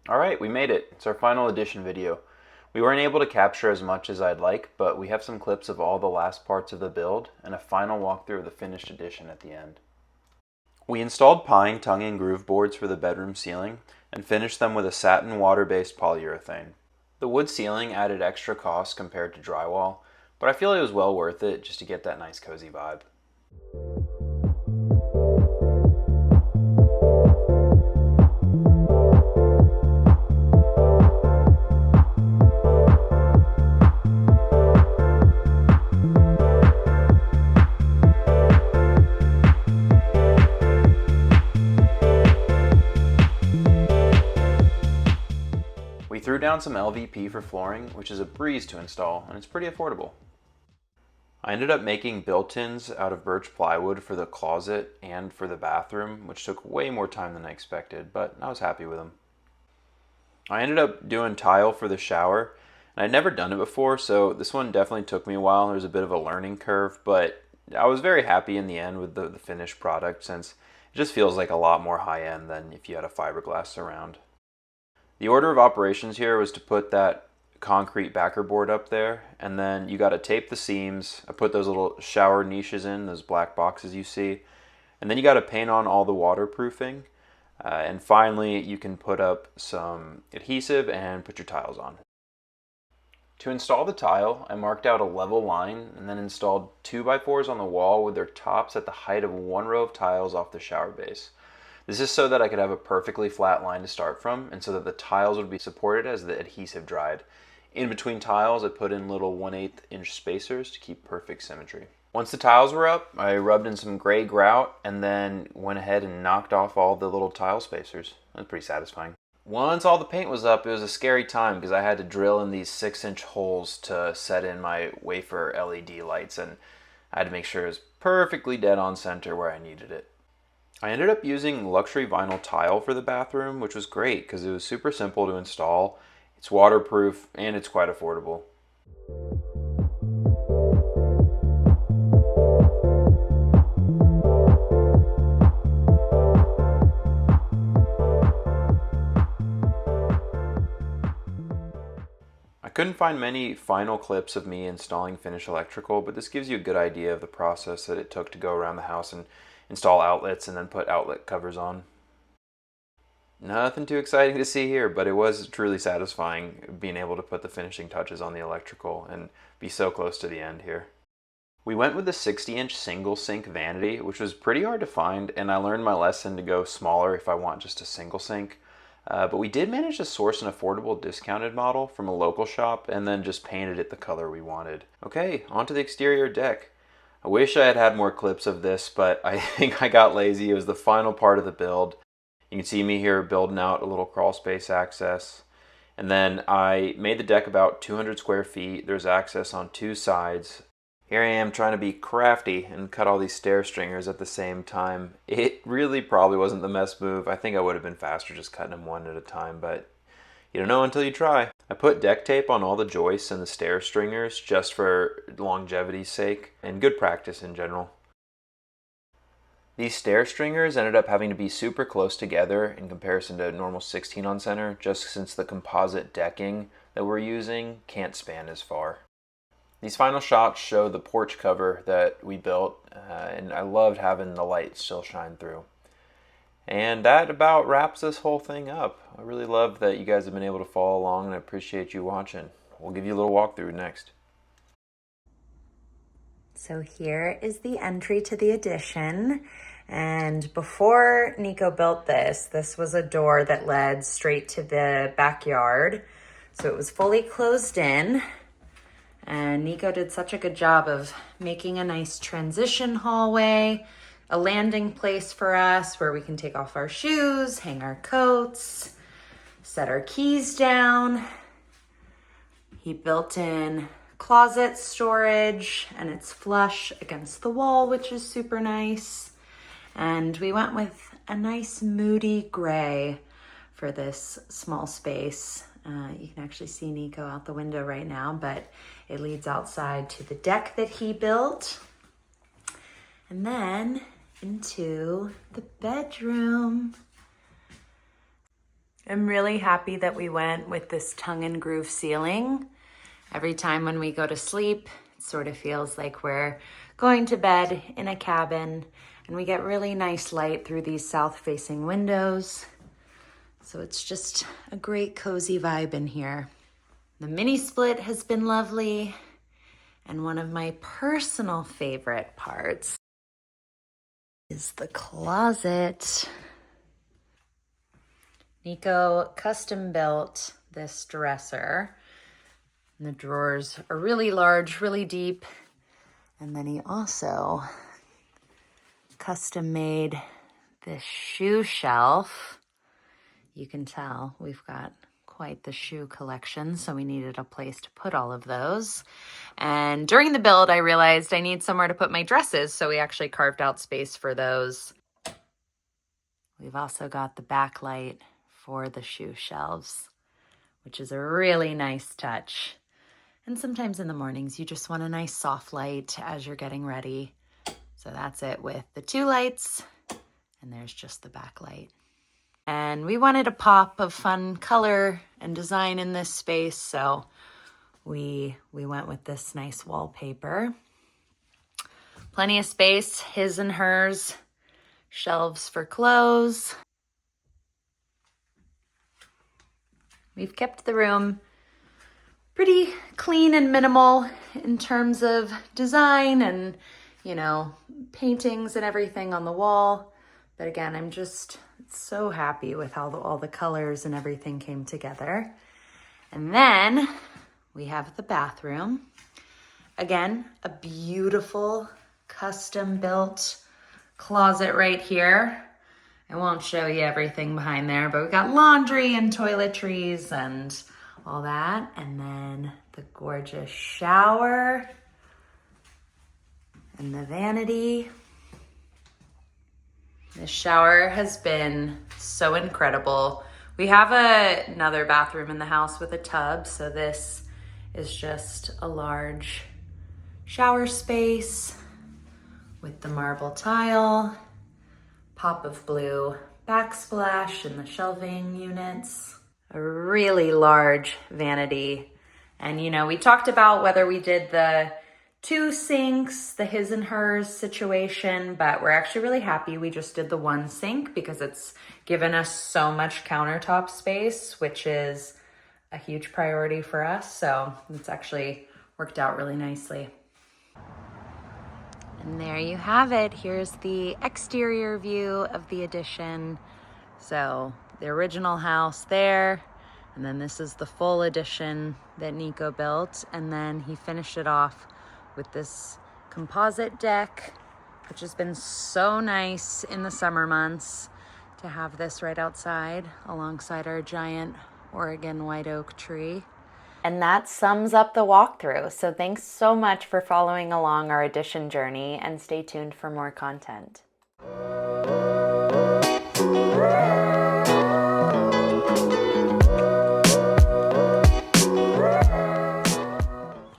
Alright, we made it. It's our final edition video. We weren't able to capture as much as I'd like, but we have some clips of all the last parts of the build and a final walkthrough of the finished edition at the end. We installed pine tongue and groove boards for the bedroom ceiling and finished them with a satin water-based polyurethane. The wood ceiling added extra cost compared to drywall, but I feel it was well worth it just to get that nice cozy vibe. We threw down some LVP for flooring, which is a breeze to install, and it's pretty affordable. I ended up making built-ins out of birch plywood for the closet and for the bathroom, which took way more time than I expected, but I was happy with them. I ended up doing tile for the shower, and I'd never done it before, so this one definitely took me a while. There was a bit of a learning curve, but I was very happy in the end with the finished product, since it just feels like a lot more high-end than if you had a fiberglass surround. The order of operations here was to put that concrete backer board up there, and then you got to tape the seams. I put those little shower niches in, those black boxes you see, and then you got to paint on all the waterproofing, and finally you can put up some adhesive and put your tiles on. To install the tile, I marked out a level line and then installed 2x4s on the wall with their tops at the height of one row of tiles off the shower base. This is so that I could have a perfectly flat line to start from, and so that the tiles would be supported as the adhesive dried. In between tiles, I put in little 1/8 inch spacers to keep perfect symmetry. Once the tiles were up, I rubbed in some gray grout and then went ahead and knocked off all the little tile spacers. That was pretty satisfying. Once all the paint was up, it was a scary time because I had to drill in these 6-inch holes to set in my wafer LED lights, and I had to make sure it was perfectly dead on center where I needed it. I ended up using luxury vinyl tile for the bathroom, which was great because it was super simple to install, it's waterproof, and it's quite affordable. I couldn't find many final clips of me installing finished electrical, but this gives you a good idea of the process that it took to go around the house and install outlets and then put outlet covers on. Nothing too exciting to see here, but it was truly satisfying being able to put the finishing touches on the electrical and be so close to the end here. We went with the 60-inch single sink vanity, which was pretty hard to find, and I learned my lesson to go smaller if I want just a single sink. But we did manage to source an affordable discounted model from a local shop and then just painted it the color we wanted. Okay, onto the exterior deck. I wish I had had more clips of this, but I think I got lazy. It was the final part of the build. You can see me here building out a little crawl space access. And then I made the deck about 200 square feet. There's access on 2 sides. Here I am trying to be crafty and cut all these stair stringers at the same time. It really probably wasn't the best move. I think I would have been faster just cutting them one at a time, but you don't know until you try. I put deck tape on all the joists and the stair stringers just for longevity's sake and good practice in general. These stair stringers ended up having to be super close together in comparison to normal 16 on center, just since the composite decking that we're using can't span as far. These final shots show the porch cover that we built, and I loved having the light still shine through. And that about wraps this whole thing up. I really love that you guys have been able to follow along, and I appreciate you watching. We'll give you a little walkthrough next. So here is the entry to the addition. And before Nico built this, this was a door that led straight to the backyard. So it was fully closed in. And Nico did such a good job of making a nice transition hallway, a landing place for us where we can take off our shoes, hang our coats, set our keys down. He built in closet storage, and it's flush against the wall, which is super nice. And we went with a nice moody gray for this small space. You can actually see Nico out the window right now, but it leads outside to the deck that he built. And then into the bedroom. I'm really happy that we went with this tongue and groove ceiling. Every time when we go to sleep, it sort of feels like we're going to bed in a cabin, and we get really nice light through these south-facing windows. So it's just a great cozy vibe in here. The mini split has been lovely, and one of my personal favorite parts is the closet. Nico custom built this dresser. And the drawers are really large, really deep. And then he also custom made this shoe shelf. You can tell we've got quite the shoe collection, so we needed a place to put all of those. And during the build, I realized I need somewhere to put my dresses, so we actually carved out space for those. We've also got the backlight for the shoe shelves, which is a really nice touch. And sometimes in the mornings, you just want a nice soft light as you're getting ready. So that's it with the 2 lights, and there's just the backlight. And we wanted a pop of fun color and design in this space, so we went with this nice wallpaper. Plenty of space, his and hers, shelves for clothes. We've kept the room pretty clean and minimal in terms of design and, you know, paintings and everything on the wall. But again, I'm just so happy with how all the colors and everything came together. And then we have the bathroom. Again, a beautiful custom built closet right here. I won't show you everything behind there, but we got laundry and toiletries and all that. And then the gorgeous shower and the vanity. This shower has been so incredible. We have another bathroom in the house with a tub, so this is just a large shower space with the marble tile, pop of blue backsplash in the shelving units, a really large vanity. And you know, we talked about whether we did the 2 sinks, the his and hers situation, but we're actually really happy we just did the 1 sink because it's given us so much countertop space, which is a huge priority for us. So it's actually worked out really nicely. And there you have it. Here's the exterior view of the addition. So the original house there, and then this is the full addition that Nico built, and then he finished it off with this composite deck, which has been so nice in the summer months to have this right outside alongside our giant Oregon white oak tree. And that sums up the walkthrough. So thanks so much for following along our addition journey, and stay tuned for more content.